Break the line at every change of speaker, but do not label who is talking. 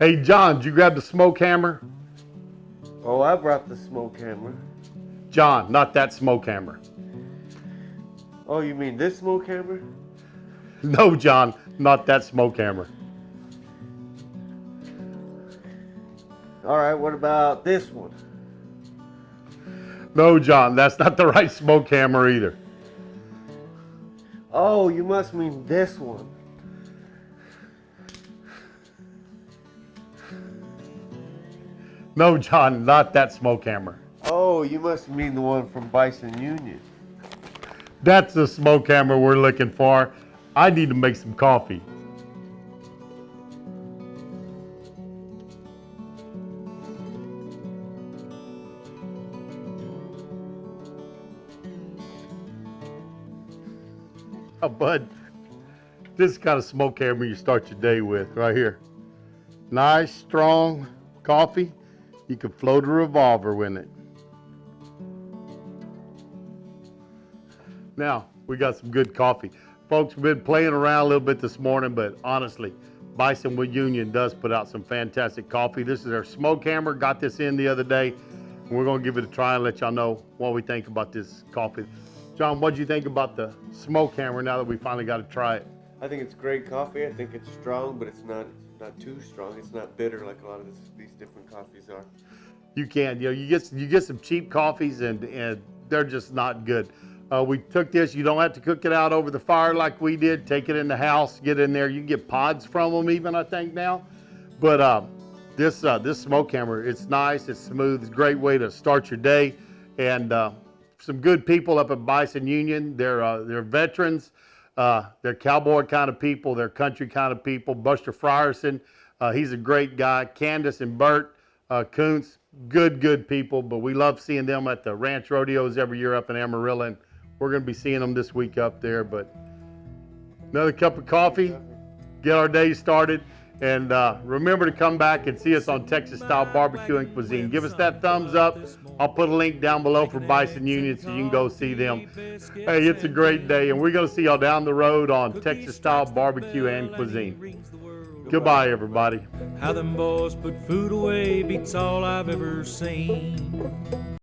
Hey, John, did you grab the SmokeHammer?
Oh, I brought the SmokeHammer.
John, not that SmokeHammer.
Oh, you mean this SmokeHammer?
No, John, not that SmokeHammer.
All right, what about this one?
No, John, that's not the right SmokeHammer either.
Oh, you must mean this one.
No, John, not that SmokeHammer.
Oh, you must mean the one from Bison Union.
That's the SmokeHammer we're looking for. I need to make some coffee. Oh, bud, this is the kind of SmokeHammer you start your day with right here. Nice, strong coffee. You can float a revolver with it. Now, we got some good coffee. Folks, we've been playing around a little bit this morning, but honestly, Bison Union does put out some fantastic coffee. This is our SmokeHammer. Got this in the other day, and we're going to give it a try and let y'all know what we think about this coffee. John, what do you think about the SmokeHammer now that we finally got to try it?
I think it's great coffee. I think it's strong, but it's not too strong. It's not bitter like a lot of these different coffees are.
You can, you get some cheap coffees and they're just not good. We took this. You don't have to cook it out over the fire like we did. Take it in the house, get in there. You can get pods from them even, I think now. But this SmokeHammer, it's nice, it's smooth, it's a great way to start your day. And some good people up at Bison Union. They're veterans. They're cowboy kind of people. They're country kind of people. Buster Frierson, he's a great guy. Candace and Bert Kuntz, good people. But we love seeing them at the ranch rodeos every year up in Amarillo. And we're going to be seeing them this week up there. But another cup of coffee, get our day started. And remember to come back and see us on Texas Style Barbecue and Cuisine. Give us that thumbs up. I'll put a link down below for Bison Union so you can go see them. Hey, it's a great day, and we're going to see y'all down the road on Texas Style Barbecue and Cuisine. Goodbye, everybody.
How them boys put food away beats all I've ever seen.